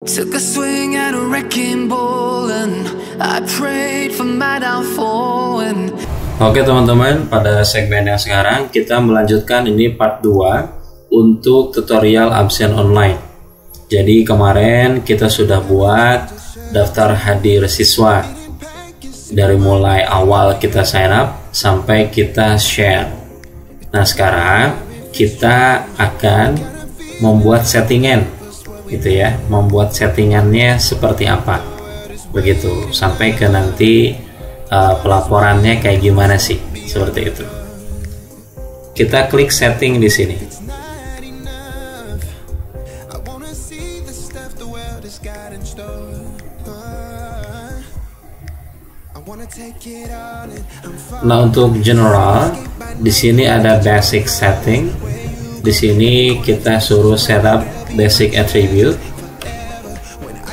Took a swing at a wrecking ball and I prayed for my downfall and... Oke teman-teman, pada segmen yang sekarang kita melanjutkan ini part 2 untuk tutorial absen online. Jadi kemarin kita sudah buat daftar hadir siswa dari mulai awal kita sign up sampai kita share. Nah sekarang kita akan membuat settingan gitu ya, membuat settingannya seperti apa begitu sampai ke nanti pelaporannya kayak gimana sih, seperti itu. Kita klik setting di sini. Nah untuk general di sini ada basic setting. Di sini kita suruh setup basic attribute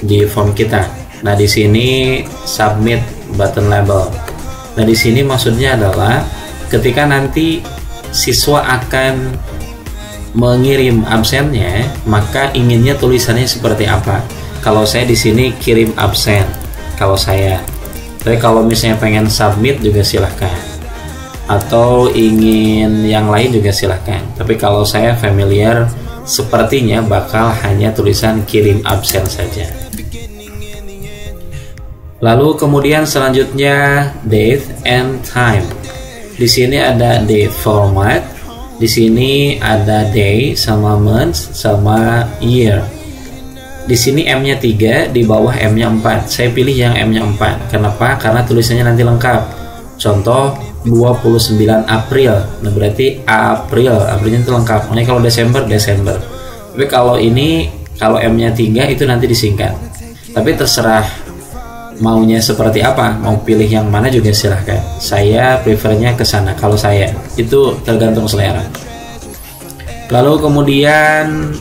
di form kita. Nah di sini submit button label. Nah di sini maksudnya adalah ketika nanti siswa akan mengirim absennya, maka inginnya tulisannya seperti apa. Kalau saya di sini kirim absen, kalau saya. Tapi kalau misalnya pengen submit juga silahkan, atau ingin yang lain juga silahkan. Tapi kalau saya familiar, sepertinya bakal hanya tulisan kirim absen saja. Lalu kemudian selanjutnya date and time. Di sini ada date format. Di sini ada day sama month sama year. Di sini M-nya 3, di bawah M-nya 4. Saya pilih yang M-nya 4. Kenapa? Karena tulisannya nanti lengkap. Contoh 29 April. Nah berarti Aprilnya itu lengkap. Makanya kalau Desember. Tapi kalau ini, kalau M-nya 3 itu nanti disingkat. Tapi terserah maunya seperti apa, mau pilih yang mana juga silahkan. Saya prefernya ke sana. Kalau saya itu tergantung selera. Lalu kemudian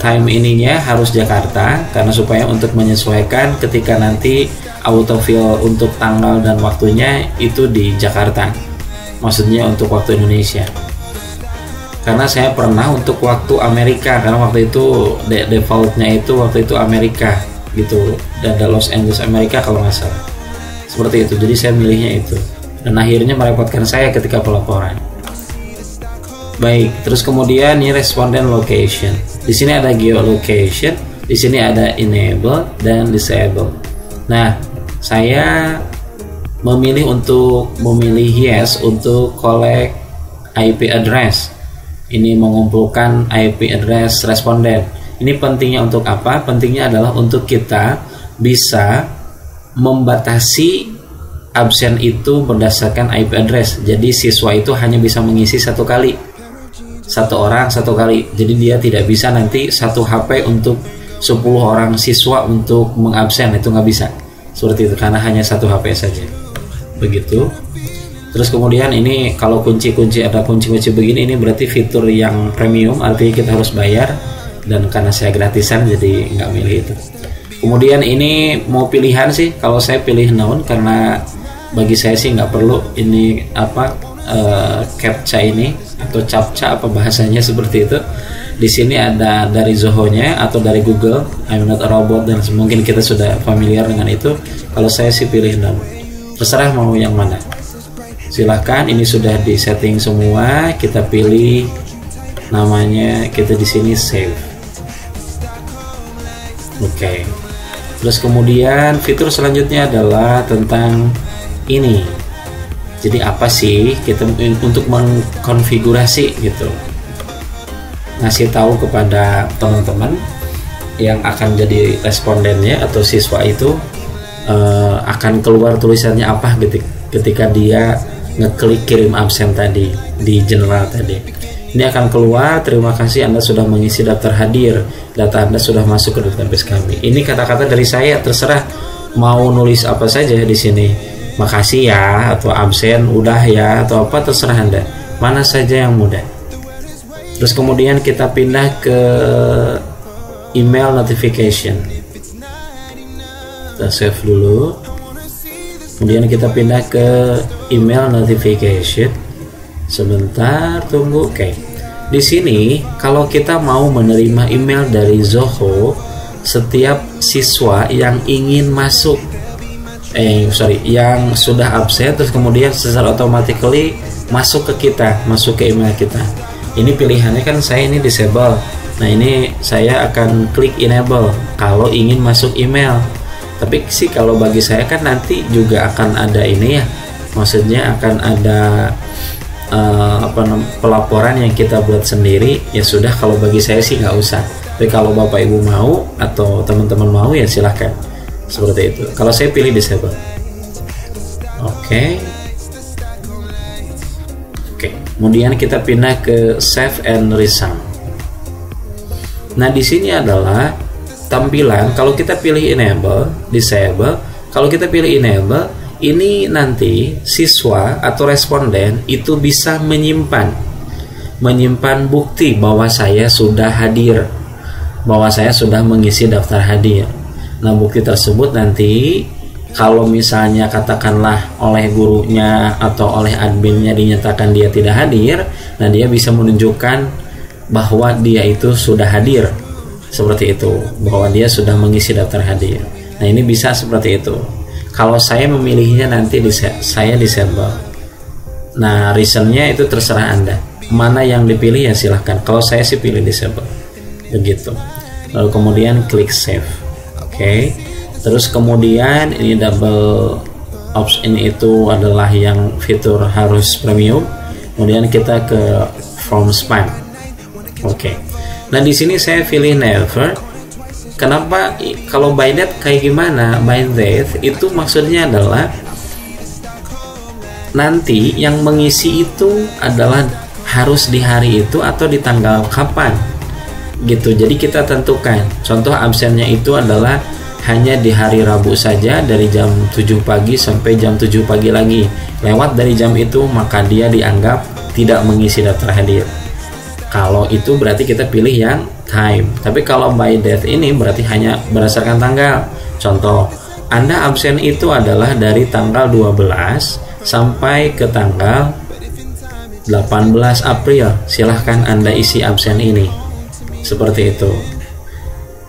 time ininya harus Jakarta, karena supaya untuk menyesuaikan ketika nanti autofill untuk tanggal dan waktunya itu di Jakarta, maksudnya untuk waktu Indonesia. Karena saya pernah untuk waktu Amerika, karena waktu itu defaultnya itu waktu itu Amerika gitu, dan ada Los Angeles Amerika kalau nggak salah, seperti itu. Jadi saya milihnya itu, dan akhirnya merepotkan saya ketika pelaporan. Baik, terus kemudian ini responden location. Di sini ada geolocation, di sini ada enable dan disable. Nah, saya memilih yes untuk collect IP address. Ini mengumpulkan IP address responden. Ini pentingnya untuk apa? Pentingnya adalah untuk kita bisa membatasi absen itu berdasarkan IP address. Jadi siswa itu hanya bisa mengisi satu kali, satu orang satu kali. Jadi dia tidak bisa nanti satu HP untuk 10 orang siswa untuk mengabsen, itu nggak bisa seperti itu, karena hanya satu HP saja begitu. Terus kemudian ini kalau kunci-kunci, ada kunci-kunci begini, ini berarti fitur yang premium, artinya kita harus bayar, dan karena saya gratisan jadi nggak milih itu. Kemudian ini mau pilihan sih, kalau saya pilih noun karena bagi saya sih nggak perlu ini apa captcha ini atau captcha apa bahasanya seperti itu. Di sini ada dari Zoho-nya atau dari Google, I'm not a robot, dan mungkin kita sudah familiar dengan itu. Kalau saya sih pilih noun. Terserah mau yang mana. Silahkan, ini sudah di setting semua. Kita pilih namanya, kita di sini save. Oke. Terus kemudian fitur selanjutnya adalah tentang ini. Jadi apa sih kita untuk mengkonfigurasi gitu, ngasih tahu kepada teman-teman yang akan jadi respondennya atau siswa itu akan keluar tulisannya apa ketika dia ngeklik kirim absen tadi di general tadi. Ini akan keluar, terima kasih Anda sudah mengisi daftar hadir, data Anda sudah masuk ke database kami. Ini kata-kata dari saya, terserah mau nulis apa saja di sini. Makasih ya, atau absen udah ya, atau apa, terserah Anda, mana saja yang mudah. Terus kemudian kita pindah ke email notification. Kita save dulu. Kemudian kita pindah ke email notification. Sebentar, tunggu. Oke. Di sini kalau kita mau menerima email dari Zoho setiap siswa yang ingin masuk yang sudah absen terus kemudian secara automatically masuk ke email kita. Ini pilihannya kan saya ini disable. Nah, ini saya akan klik enable kalau ingin masuk email. Tapi sih kalau bagi saya kan nanti juga akan ada ini ya. Maksudnya akan ada pelaporan yang kita buat sendiri. Ya sudah, kalau bagi saya sih nggak usah. Tapi kalau Bapak Ibu mau atau teman-teman mau ya silahkan. Seperti itu. Kalau saya pilih disable. Oke. Kemudian kita pindah ke save and resume. Nah, di sini adalah tampilan kalau kita pilih enable, disable. Kalau kita pilih enable, ini nanti siswa atau responden itu bisa menyimpan bukti bahwa saya sudah hadir, bahwa saya sudah mengisi daftar hadir. Nah, bukti tersebut nanti kalau misalnya katakanlah oleh gurunya atau oleh adminnya dinyatakan dia tidak hadir, nah dia bisa menunjukkan bahwa dia itu sudah hadir, seperti itu, bahwa dia sudah mengisi daftar hadir. Nah, ini bisa seperti itu. Kalau saya memilihnya nanti saya disable. Nah, reasonnya itu terserah Anda, mana yang dipilih ya silahkan. Kalau saya sih pilih disable, begitu. Lalu kemudian klik save. Oke. Terus kemudian ini double option itu adalah yang fitur harus premium. Kemudian kita ke from spam. Oke. Nah, di sini saya pilih never. Kenapa? Kalau by date kayak gimana? By date itu maksudnya adalah nanti yang mengisi itu adalah harus di hari itu atau di tanggal kapan gitu. Jadi kita tentukan. Contoh absennya itu adalah hanya di hari Rabu saja dari jam 7 pagi sampai jam 7 pagi lagi. Lewat dari jam itu maka dia dianggap tidak mengisi daftar hadir. Kalau itu berarti kita pilih yang time. Tapi kalau by date ini berarti hanya berdasarkan tanggal. Contoh, Anda absen itu adalah dari tanggal 12 sampai ke tanggal 18 April. Silahkan Anda isi absen ini. Seperti itu.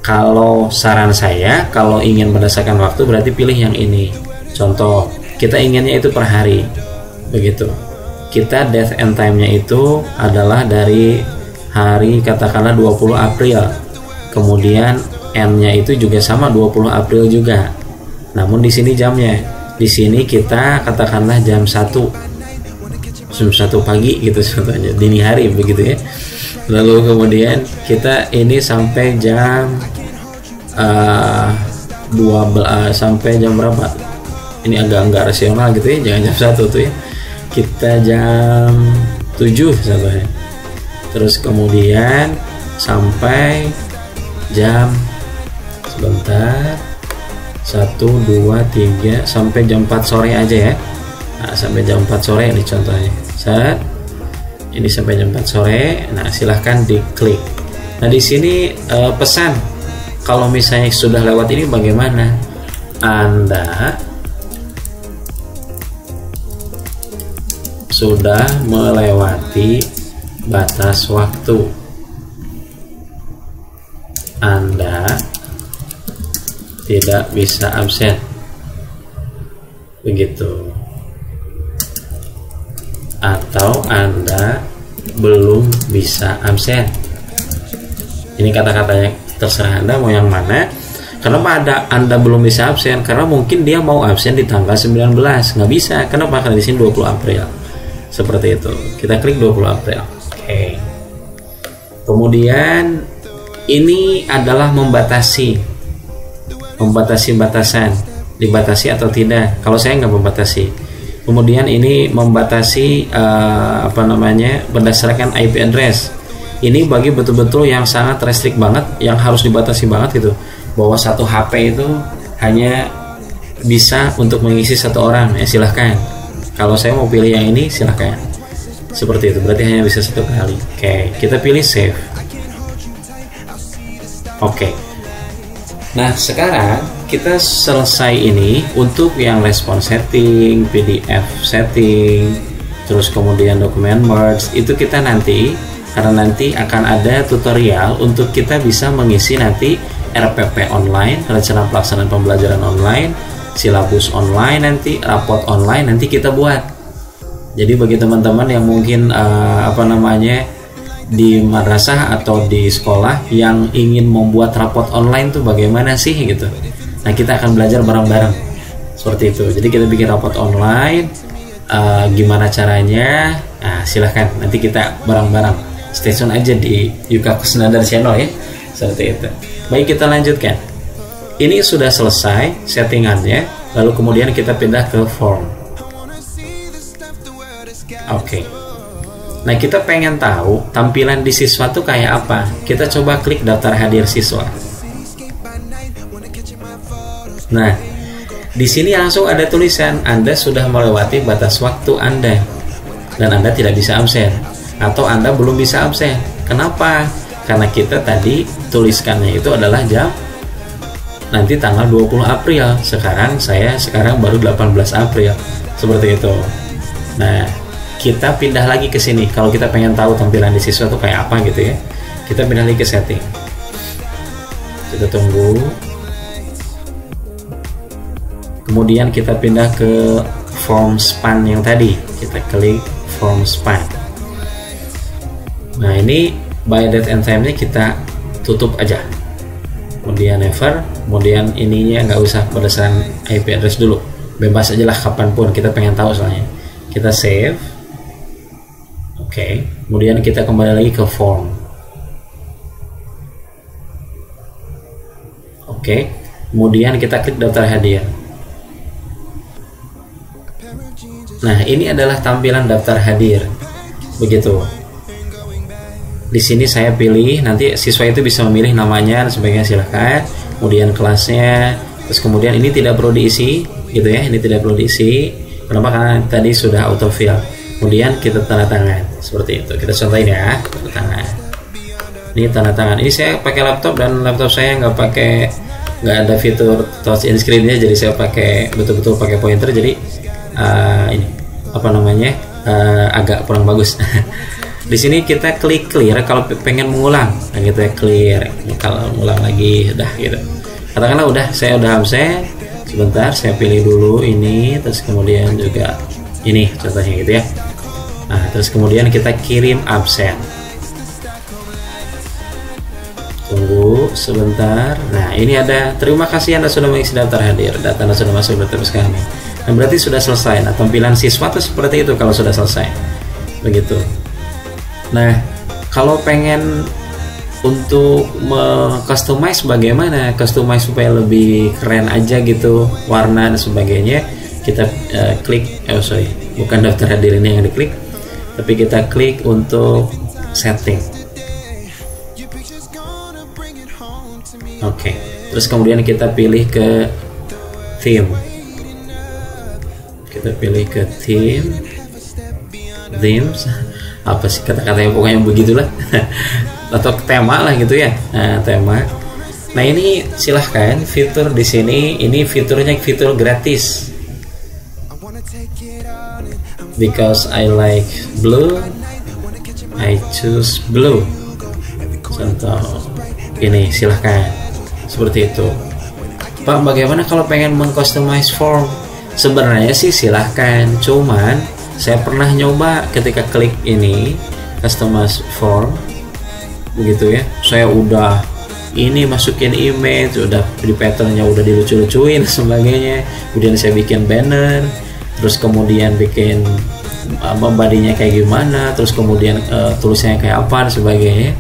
Kalau saran saya, kalau ingin berdasarkan waktu berarti pilih yang ini. Contoh, kita inginnya itu per hari. Begitu. Kita date and time-nya itu adalah dari hari katakanlah 20 April. Kemudian N-nya itu juga sama 20 April juga. Namun di sini jamnya. Di sini kita katakanlah jam 1 pagi gitu contohnya, dini hari begitu ya. Lalu kemudian kita ini sampai jam 12 sampai jam berapa? Ini agak rasional gitu ya, jangan jam 1 tuh ya. Kita jam 7 contohnya. Terus kemudian sampai jam 1, 2, 3 sampai jam 4 sore aja ya. Nah, sampai jam 4 sore ini contohnya. Ini sampai jam 4 sore. Nah, silahkan diklik. Nah, di sini pesan kalau misalnya sudah lewat ini bagaimana? Anda sudah melewati batas waktu. Anda tidak bisa absen. Begitu. Atau Anda belum bisa absen. Ini kata-katanya terserah Anda mau yang mana. Kenapa Anda belum bisa absen? Karena mungkin dia mau absen di tanggal 19. Nggak bisa. Kenapa? Karena di sini 20 April. Seperti itu. Kita klik 20 April. Oke. Kemudian ini adalah membatasi batasan, dibatasi atau tidak. Kalau saya nggak membatasi. Kemudian ini membatasi berdasarkan IP address. Ini bagi betul-betul yang sangat restrict banget, yang harus dibatasi banget gitu. Bahwa satu HP itu hanya bisa untuk mengisi satu orang. Ya silahkan. Kalau saya mau pilih yang ini silahkan. Seperti itu, berarti hanya bisa satu kali. Oke, kita pilih save. Oke. Nah, sekarang kita selesai ini untuk yang response setting, PDF setting, terus kemudian dokumen merge. Itu kita nanti, karena nanti akan ada tutorial untuk kita bisa mengisi nanti RPP online, rencana pelaksanaan pembelajaran online, silabus online, nanti raport online nanti kita buat. Jadi bagi teman-teman yang mungkin di madrasah atau di sekolah yang ingin membuat raport online tuh bagaimana sih gitu. Nah, kita akan belajar bareng-bareng seperti itu. Jadi kita bikin raport online, gimana caranya? Nah, silahkan nanti kita bareng-bareng. Stay tune aja di Yuka Kusnandar channel ya. Seperti itu. Baik, kita lanjutkan. Ini sudah selesai settingannya, lalu kemudian kita pindah ke form. Oke. Nah, kita pengen tahu tampilan di siswa tuh kayak apa. Kita coba klik daftar hadir siswa. Nah, di sini langsung ada tulisan Anda sudah melewati batas waktu Anda dan Anda tidak bisa absen, atau Anda belum bisa absen. Kenapa? Karena kita tadi tuliskannya itu adalah jam nanti tanggal 20 April. Sekarang baru 18 April. Seperti itu. Nah, kita pindah lagi ke sini. Kalau kita pengen tahu tampilan di siswa itu kayak apa gitu ya, kita pindah lagi ke setting. Kita tunggu. Kemudian kita pindah ke form span yang tadi. Kita klik form span. Nah, ini by date and time-nya kita tutup aja. Kemudian never. Kemudian ininya nggak usah berdasarkan IP address dulu. Bebas aja lah kapanpun. Kita pengen tahu soalnya. Kita save. Oke. Kemudian kita kembali lagi ke form. Oke. Kemudian kita klik daftar hadiah. Nah, ini adalah tampilan daftar hadir. Begitu. Di sini saya pilih, nanti siswa itu bisa memilih namanya dan sebagainya, silahkan. Kemudian kelasnya, terus kemudian ini tidak perlu diisi, gitu ya. Ini tidak perlu diisi. Kenapa? Karena tadi sudah autofill. Kemudian kita tanda tangan, seperti itu. Kita contohin ya, tanda tangan. Ini tanda tangan. Ini saya pakai laptop dan laptop saya nggak ada fitur touch in screen-nya, jadi saya pakai betul-betul pakai pointer. Jadi ini agak kurang bagus. Di sini kita klik clear kalau pengen mengulang. Nah, kita clear. Kalau mengulang lagi udah gitu. Katakanlah saya udah absen. Sebentar, saya pilih dulu ini, terus kemudian juga ini contohnya gitu ya. Nah, terus kemudian kita kirim absen. Tunggu sebentar. Nah, ini ada terima kasih Anda sudah mengisi daftar hadir. Data Anda sudah masuk database kami. Nah, berarti sudah selesai. Nah, tampilan siswa itu seperti itu kalau sudah selesai. Begitu. Nah, kalau pengen untuk customize bagaimana? Customize supaya lebih keren aja gitu, warna dan sebagainya. Kita klik, bukan daftar hadir ini yang diklik, tapi kita klik untuk setting. Oke. Terus kemudian kita pilih ke theme. Kita pilih ke themes. Apa sih kata-katanya, pokoknya begitulah. Atau tema lah gitu ya. Nah, tema. Nah, ini silahkan fitur di sini. Ini fiturnya fitur gratis. Because I like blue, I choose blue. Contoh ini silahkan seperti itu. Pak, bagaimana kalau pengen mengcustomize form? Sebenarnya sih silahkan. Cuman saya pernah nyoba ketika klik ini customize form begitu ya, saya udah ini masukin image, udah di patternnya udah dilucu-lucuin sebagainya, kemudian saya bikin banner, terus kemudian bikin bodinya kayak gimana, terus kemudian tulisannya kayak apa dan sebagainya.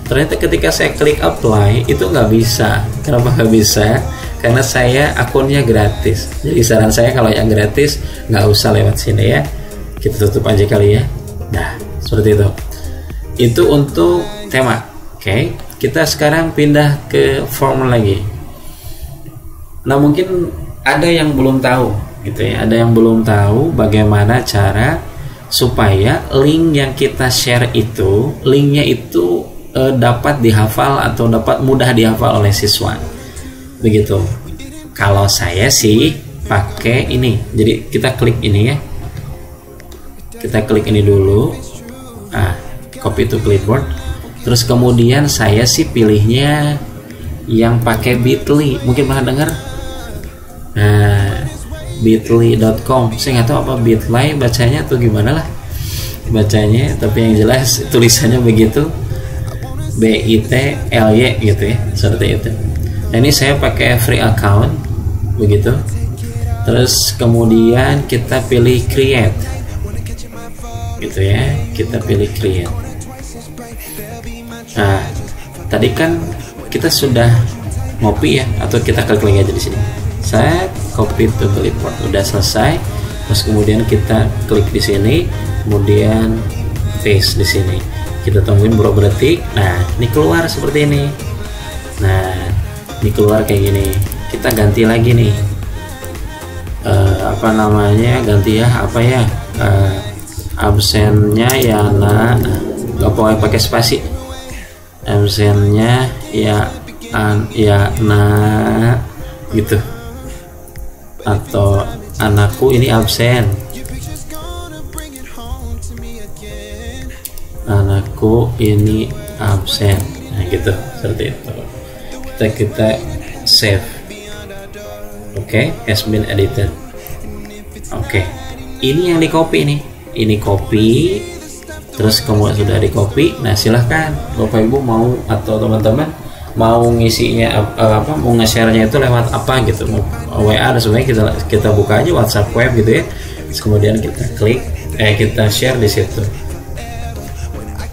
Ternyata ketika saya klik apply itu nggak bisa. Kenapa nggak bisa? Karena saya akunnya gratis. Jadi saran saya kalau yang gratis nggak usah lewat sini ya. Kita tutup aja kali ya. Nah, seperti itu. Itu untuk tema. Oke, kita sekarang pindah ke form lagi. Nah, mungkin ada yang belum tahu gitu ya. Ada yang belum tahu bagaimana cara supaya link yang kita share itu, linknya itu dapat dihafal atau dapat mudah dihafal oleh siswa. Begitu. Kalau saya sih pakai ini. Jadi kita klik ini ya. Kita klik ini dulu, copy to clipboard. Terus kemudian saya sih pilihnya yang pakai Bitly, mungkin pernah dengar. Nah, bitly.com, saya nggak tahu apa Bitly bacanya atau gimana lah bacanya, tapi yang jelas tulisannya begitu, BITLY gitu ya, seperti itu. Nah, ini saya pakai free account begitu. Terus kemudian kita pilih create gitu ya, kita pilih create. Nah, tadi kan kita sudah ngopi ya, atau kita klik lagi aja di sini. Saya copy to clipboard, udah selesai. Terus kemudian kita klik di sini, kemudian paste di sini. Kita tungguin beberapa detik. Nah, ini keluar seperti ini. Nah, ini keluar kayak gini. Kita ganti lagi nih. Apa namanya? Ganti ya, apa ya? Absennya ya nah, nggak boleh pakai spasi. Absennya ya nah gitu, atau anakku ini absen, anakku ini absen. Nah gitu, seperti itu. Kita save. Oke, has been edited. Oke, ini yang di copy nih, ini copy. Terus kemudian sudah di copy. Nah silahkan Bapak Ibu mau atau teman-teman mau ngisinya mau nge-share-nya itu lewat apa gitu, mau WA dan sebagainya, kita buka aja WhatsApp web gitu ya. Terus kemudian kita klik kita share di situ.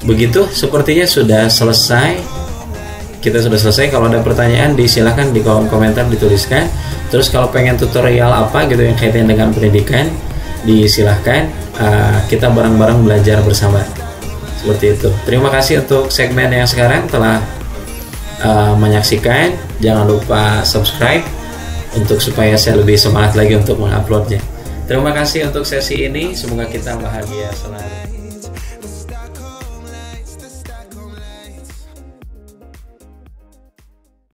Begitu, sepertinya sudah selesai. Kita sudah selesai. Kalau ada pertanyaan silahkan di kolom komentar dituliskan. Terus kalau pengen tutorial apa gitu yang kaitan dengan pendidikan, disilahkan kita bareng-bareng belajar bersama. Seperti itu. Terima kasih untuk segmen yang sekarang telah menyaksikan. Jangan lupa subscribe untuk supaya saya lebih semangat lagi untuk menguploadnya. Terima kasih untuk sesi ini, semoga kita bahagia selalu.